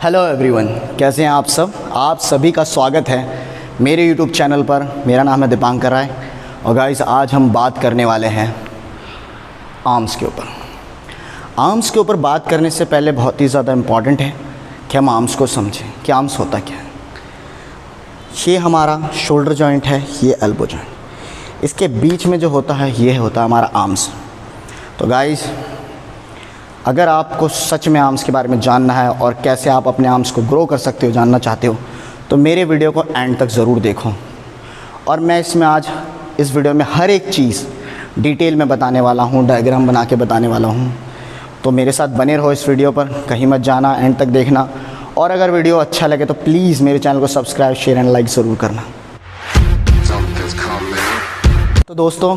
Hello everyone, कैसे हैं आप सब। आप सभी का स्वागत है मेरे यूट्यूब चैनल पर। मेरा नाम है दीपांकर राय और गाइस आज हम बात करने वाले हैं आर्म्स के ऊपर। आर्म्स के ऊपर बात करने से पहले बहुत ही ज़्यादा इम्पॉर्टेंट है कि हम आर्म्स को समझें कि आर्म्स होता क्या है। ये हमारा शोल्डर जॉइंट है, ये एल्बो जॉइंट, इसके बीच में जो होता है ये होता है हमारा आर्म्स। तो गाइस अगर आपको सच में आर्म्स के बारे में जानना है और कैसे आप अपने आर्म्स को ग्रो कर सकते हो, जानना चाहते हो, तो मेरे वीडियो को एंड तक ज़रूर देखो। और मैं इसमें आज इस वीडियो में हर एक चीज़ डिटेल में बताने वाला हूँ, डायग्राम बना के बताने वाला हूँ। तो मेरे साथ बने रहो इस वीडियो पर, कहीं मत जाना, एंड तक देखना। और अगर वीडियो अच्छा लगे तो प्लीज़ मेरे चैनल को सब्सक्राइब, शेयर एंड लाइक ज़रूर करना। तो दोस्तों,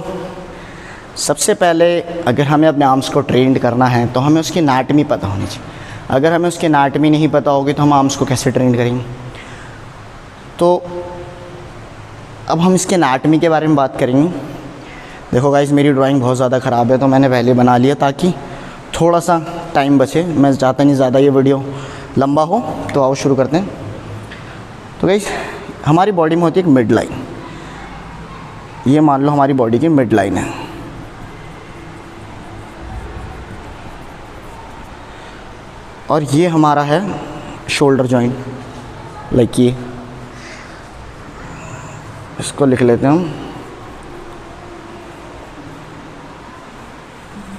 सबसे पहले अगर हमें अपने आर्म्स को ट्रेंड करना है तो हमें उसकी एनाटॉमी पता होनी चाहिए। अगर हमें उसकी एनाटॉमी नहीं पता होगी तो हम आर्म्स को कैसे ट्रेंड करेंगे। तो अब हम इसके एनाटॉमी के बारे में बात करेंगे। देखो गाइस, मेरी ड्राइंग बहुत ज़्यादा ख़राब है तो मैंने पहले बना लिया ताकि थोड़ा सा टाइम बचे। मैं चाहता नहीं ज़्यादा ये वीडियो लंबा हो। तो आओ शुरू करते हैं। तो गाइस, हमारी बॉडी में होती है एक मिड लाइन। ये मान लो हमारी बॉडी की मिड लाइन है। और ये हमारा है शोल्डर जॉइंट, लाइक ये, इसको लिख लेते हैं हम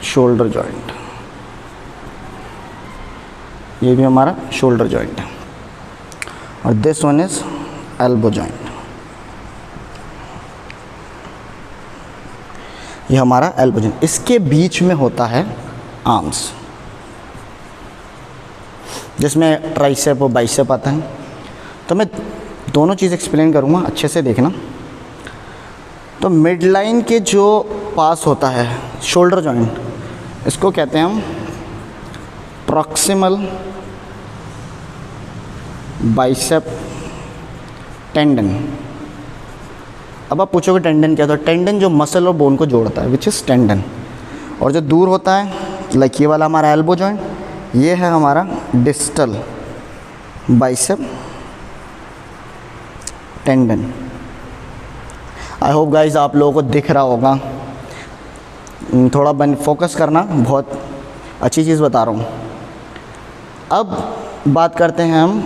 शोल्डर जॉइंट। ये भी हमारा शोल्डर जॉइंट है। और this one is elbow joint. ये हमारा एल्बो जॉइंट। इसके बीच में होता है आर्म्स, जिसमें ट्राइसेप और बाइसेप आता है। तो मैं दोनों चीज़ एक्सप्लेन करूँगा, अच्छे से देखना। तो मिड लाइन के जो पास होता है शोल्डर जॉइंट, इसको कहते हैं हम प्रॉक्सिमल बाइसेप टेंडन। अब आप पूछोगे टेंडन क्या होता है। टेंडन जो मसल और बोन को जोड़ता है, विच इज़ टेंडन। और जो दूर होता है, लाइक ये वाला हमारा एल्बो जॉइंट, ये है हमारा distal bicep tendon. I hope guys आप लोगों को दिख रहा होगा। थोड़ा फोकस करना, बहुत अच्छी चीज़ बता रहा हूँ। अब बात करते हैं हम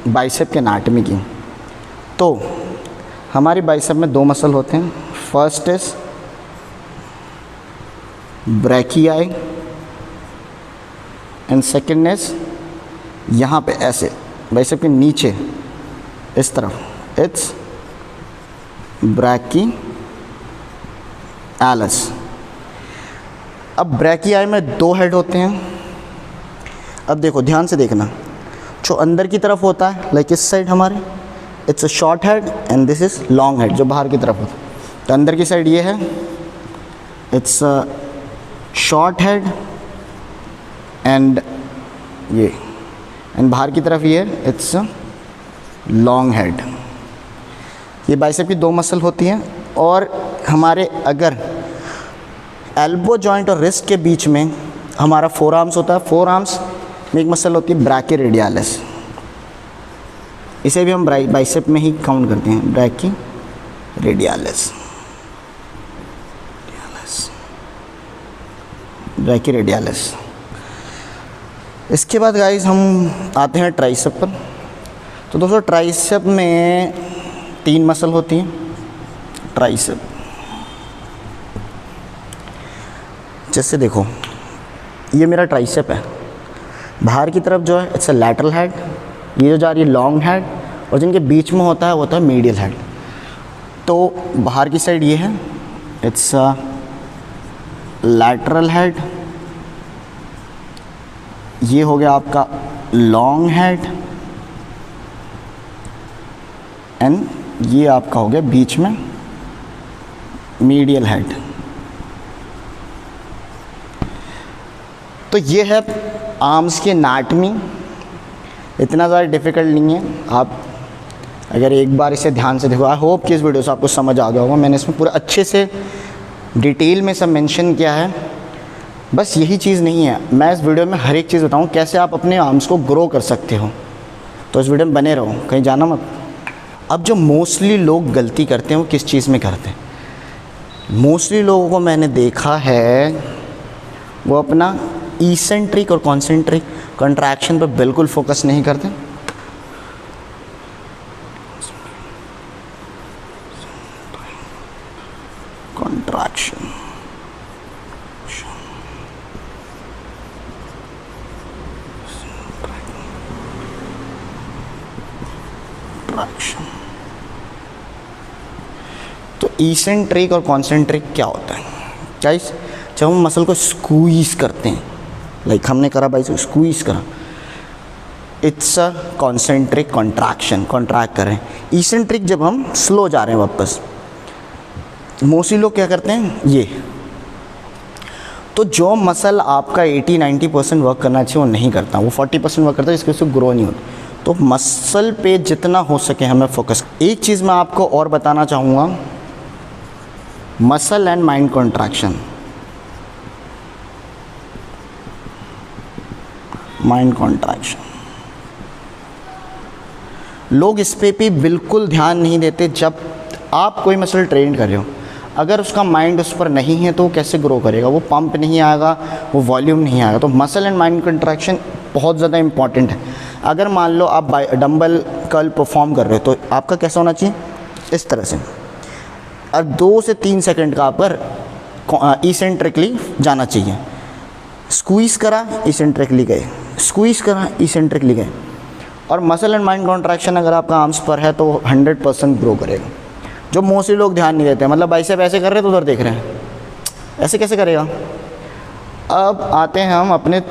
बाइसेप के एनाटॉमी की। तो हमारी बाइसेप में दो मसल होते हैं। First is brachii and second is यहाँ पे ऐसे बाइसेप के नीचे इस तरफ, इट्स ब्रैकियालिस। अब ब्रैकियाई में दो हेड होते हैं। अब देखो, ध्यान से देखना, जो अंदर की तरफ होता है, लाइक इस साइड हमारे, it's a short head and this is long head, जो बाहर की तरफ होता है। तो अंदर की साइड ये है, it's a short head and ये, एंड बाहर की तरफ ये है, इट्स लॉन्ग हेड। ये बाइसेप की दो मसल होती हैं। और हमारे अगर एल्बो जॉइंट और रिस्ट के बीच में हमारा फोर आर्म्स होता है। फोर आर्म्स में एक मसल होती है ब्रैकियोरेडियालिस। इसे भी हम बाइसेप में ही काउंट करते हैं, ब्रैकियोरेडियालिस, ब्रैकियोरेडियालिस। इसके बाद गाइस हम आते हैं ट्राइसेप पर। तो दोस्तों, ट्राइसेप में तीन मसल होती हैं। ट्राइसेप, जैसे देखो, ये मेरा ट्राइसेप है। बाहर की तरफ जो है इट्स अ लैटरल हेड, ये जो जा रही है लॉन्ग हेड, और जिनके बीच में होता है वो होता है मीडियल हेड। तो बाहर की साइड ये है, इट्स अ लैटरल हेड, ये हो गया आपका लॉन्ग हेड, एंड ये आपका हो गया बीच में मीडियल हेड। तो ये है आर्म्स की एनाटॉमी। इतना ज़्यादा डिफ़िकल्ट नहीं है। आप अगर एक बार इसे ध्यान से देखो, आई होप कि इस वीडियो से आपको समझ आ गया होगा। मैंने इसमें पूरा अच्छे से डिटेल में सब मेंशन किया है। बस यही चीज़ नहीं है, मैं इस वीडियो में हर एक चीज़ बताऊँ कैसे आप अपने आर्म्स को ग्रो कर सकते हो। तो इस वीडियो में बने रहो, कहीं जाना मत। अब जो मोस्टली लोग गलती करते हैं वो किस चीज़ में करते हैं? मोस्टली लोगों को मैंने देखा है वो अपना इसेंट्रिक और कॉन्सेंट्रिक कंट्रैक्शन पर बिल्कुल फोकस नहीं करते। कंट्रैक्शन, तो इसेंट्रिक और कॉन्सेंट्रिक क्या होता है गाइस? जब हम मसल को स्क्वीज़ करते हैं, लाइक हमने करा भाई स्क्वीज़ करा, it's a concentric contraction, contract कर रहे हैं। इसेंट्रिक जब हम स्लो जा रहे हैं वापस। मोस्टली लोग क्या करते हैं ये, तो जो मसल आपका 80-90% वर्क करना चाहिए वो नहीं करता, वो 40% वर्क करता है, जिसकी वजह से ग्रो नहीं होता। तो मसल पे जितना हो सके हमें फोकस। एक चीज़ मैं आपको और बताना चाहूँगा, muscle and mind contraction, mind contraction, लोग इस पे भी बिल्कुल ध्यान नहीं देते। जब आप कोई मसल ट्रेन कर रहे हो, अगर उसका माइंड उस पर नहीं है तो वो कैसे ग्रो करेगा? वो पंप नहीं आएगा, वो वॉल्यूम नहीं आएगा। तो मसल एंड माइंड कॉन्ट्रैक्शन बहुत ज़्यादा इंपॉर्टेंट है। अगर मान लो आप डंबल कर्ल परफॉर्म कर रहे हो तो आपका कैसा होना चाहिए? इस तरह से। और 2 से 3 सेकंड का आप पर इसेंट्रिकली जाना चाहिए। स्क्वीज़ करा, इसेंट्रिकली गए, स्क्वीज़ करा, इसेंट्रिकली गए। और मसल एंड माइंड कॉन्ट्रैक्शन अगर आपका आर्म्स पर है तो 100% ग्रो करेगा। जो मोस्टली लोग ध्यान नहीं देते, मतलब बाइसेप ऐसे कर रहे हैं तो उधर देख रहे हैं, ऐसे कैसे करेगा? अब आते हैं हम अपने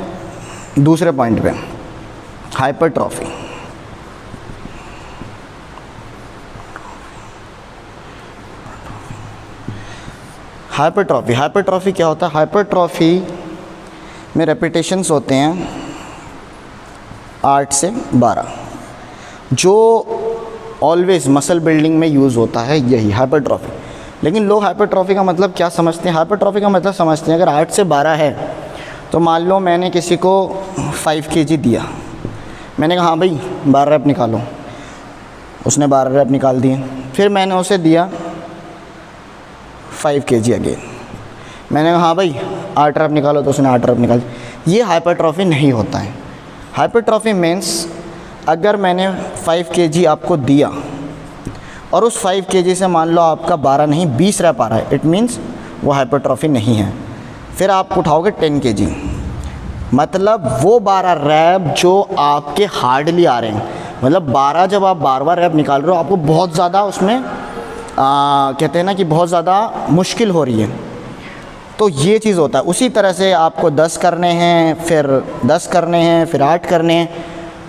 दूसरे पॉइंट पे, हाइपरट्रॉफी। हाइपरट्रॉफी, हाइपरट्रॉफी क्या होता है? हाइपरट्रॉफी में रेपिटेशंस होते हैं 8 से 12, जो ऑलवेज मसल बिल्डिंग में यूज़ होता है यही हाइपरट्रॉफी। लेकिन लोग हाइपरट्रॉफी का मतलब क्या समझते हैं? हाइपरट्रॉफी का मतलब समझते हैं अगर 8 से 12 है तो मान लो मैंने किसी को 5 kg दिया, मैंने कहा हाँ भाई 12 रैप निकालो, उसने 12 रैप निकाल दिए। फिर मैंने उसे दिया 5 kg अगेन, मैंने कहा हाँ भाई 8 रैप निकालो, तो उसने 8 रैप निकाल दी। ये हाइपरट्रॉफी नहीं होता है। हाइपरट्रॉफी मीन्स अगर मैंने 5 kg आपको दिया और उस 5 kg से मान लो आपका 12 नहीं 20 रैप आ रहा है, इट मीन्स वो हाइपरट्रॉफी नहीं है। फिर आप उठाओगे 10 kg, मतलब वो 12 रैप जो आपके हार्डली आ रहे हैं, मतलब 12 जब आप बार रैप निकाल रहे हो आपको बहुत ज़्यादा उसमें कहते हैं ना कि बहुत ज़्यादा मुश्किल हो रही है, तो ये चीज़ होता है। उसी तरह से आपको 10 करने हैं, फिर 10 करने हैं, फिर 8 करने हैं,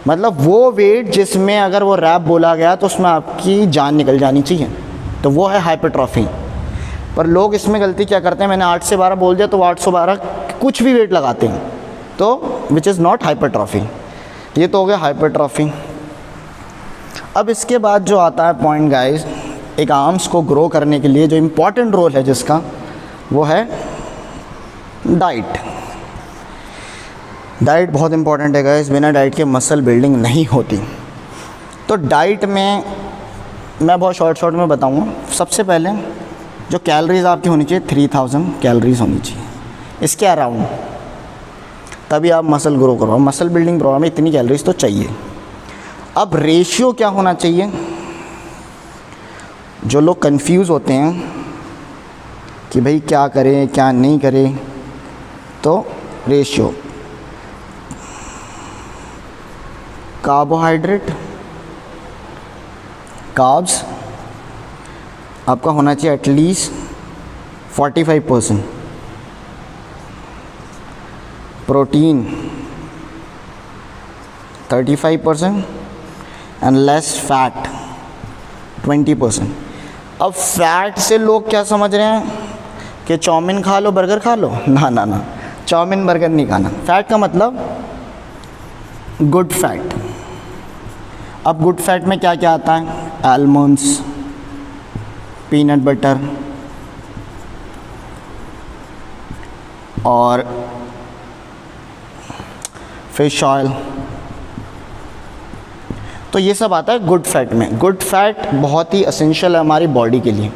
मतलब वो वेट जिसमें अगर वो रैप बोला गया तो उसमें आपकी जान निकल जानी चाहिए, तो वो है हाइपरट्रॉफी। पर लोग इसमें गलती क्या करते हैं, मैंने 8 से 12 बोल दिया तो वो 812 कुछ भी वेट लगाते हैं, तो विच इज़ नॉट हाइपरट्रॉफी। ये तो हो गया हाइपरट्रॉफी। अब इसके बाद जो आता है पॉइंट गाइस, एक आर्म्स को ग्रो करने के लिए जो इम्पॉर्टेंट रोल है जिसका, वो है डाइट। डाइट बहुत इंपॉर्टेंट है गाइस, बिना डाइट के मसल बिल्डिंग नहीं होती। तो डाइट में मैं बहुत शॉर्ट में बताऊंगा। सबसे पहले जो कैलोरीज़ आपकी होनी चाहिए 3000 कैलोरीज़ होनी चाहिए, इसके अराउंड, तभी आप मसल ग्रो करो। मसल बिल्डिंग प्रोग्राम में इतनी कैलोरीज तो चाहिए। अब रेशियो क्या होना चाहिए? जो लोग कंफ्यूज होते हैं कि भाई क्या करें क्या नहीं करें, तो रेशियो कार्बोहाइड्रेट, कार्ब्स आपका होना चाहिए at least 45%, protein 35% and less fat 20%। अब फैट से लोग क्या समझ रहे हैं कि चाउमीन खा लो बर्गर खा लो, ना ना ना, चाउमीन बर्गर नहीं खाना। फैट का मतलब गुड फैट। अब गुड फैट में क्या क्या आता है? आलमंड्स, पीनट बटर और फिश ऑयल। तो ये सब आता है गुड फैट में। गुड फैट बहुत ही एसेंशियल है हमारी बॉडी के लिए।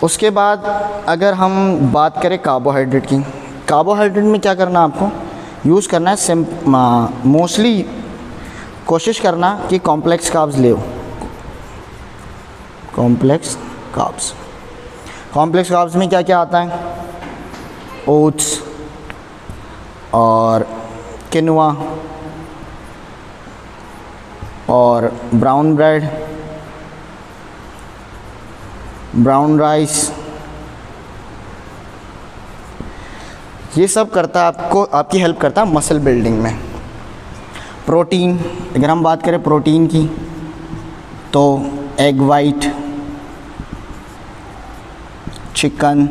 उसके बाद अगर हम बात करें कार्बोहाइड्रेट की, कार्बोहाइड्रेट में क्या करना है आपको, यूज़ करना है मोस्टली कोशिश करना कि कॉम्प्लेक्स कार्ब्स ले। कॉम्प्लेक्स कार्ब्स, कॉम्प्लेक्स कार्ब्स में क्या क्या आता है, ओट्स और किनुआ और ब्राउन ब्रेड, ब्राउन राइस, ये सब करता है आपको, आपकी हेल्प करता है मसल बिल्डिंग में। प्रोटीन, अगर हम बात करें प्रोटीन की तो egg white, chicken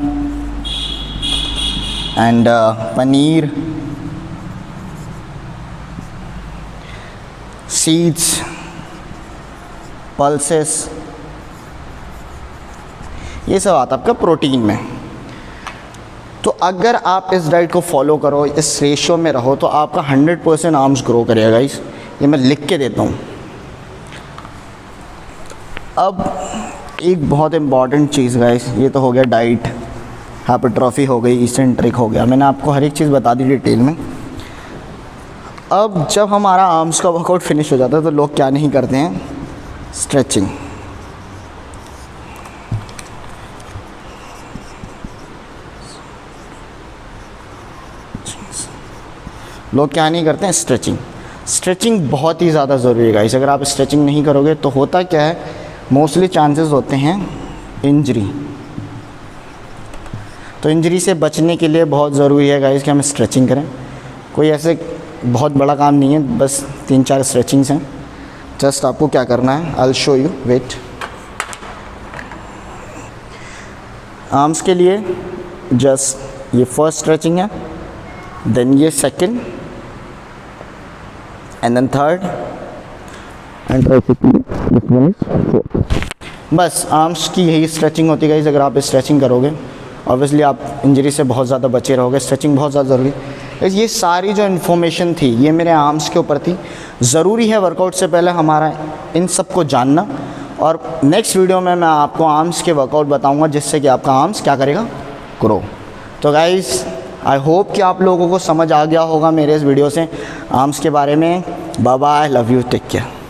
and paneer, seeds, pulses, ये सब आता है आपका प्रोटीन में। तो अगर आप इस डाइट को फॉलो करो, इस रेशियो में रहो, तो आपका 100% आर्म्स ग्रो करेगा गाइस। ये मैं लिख के देता हूँ। अब एक बहुत इम्पॉर्टेंट चीज़ गाइस, ये तो हो गया डाइट, हाइपरट्रॉफी हो गई, इसेंट्रिक हो गया, मैंने आपको हर एक चीज़ बता दी डिटेल में। अब जब हमारा आर्म्स का वर्कआउट फिनिश हो जाता है तो लोग क्या नहीं करते हैं, स्ट्रेचिंग। लोग क्या नहीं करते हैं, स्ट्रेचिंग। स्ट्रेचिंग बहुत ही ज़्यादा ज़रूरी है गाइस। अगर आप स्ट्रेचिंग नहीं करोगे तो होता क्या है, मोस्टली चांसेस होते हैं इंजरी। तो इंजरी से बचने के लिए बहुत ज़रूरी है गाइस कि हम स्ट्रेचिंग करें। कोई ऐसे बहुत बड़ा काम नहीं है, बस 3-4 स्ट्रेचिंग्स हैं। जस्ट आपको क्या करना है, I will show you, wait. Arms के लिए जस्ट ये फर्स्ट स्ट्रेचिंग है, देन ये second and then third and this one is fourth. बस आर्म्स की यही स्ट्रेचिंग होती है गाइस। अगर आप स्ट्रेचिंग करोगे ऑब्वियसली आप इंजरी से बहुत ज़्यादा बचे रहोगे। स्ट्रेचिंग बहुत ज़्यादा ज़रूरी है। ये सारी जो इन्फॉर्मेशन थी ये मेरे आर्म्स के ऊपर थी। ज़रूरी है वर्कआउट से पहले हमारा इन सब को जानना। और नेक्स्ट वीडियो में मैं आपको आर्म्स के वर्कआउट बताऊंगा जिससे कि आपका आर्म्स क्या करेगा, ग्रो। तो गाइस आई होप कि आप लोगों को समझ आ गया होगा मेरे इस वीडियो से आर्म्स के बारे में। Bye bye, love you, take care.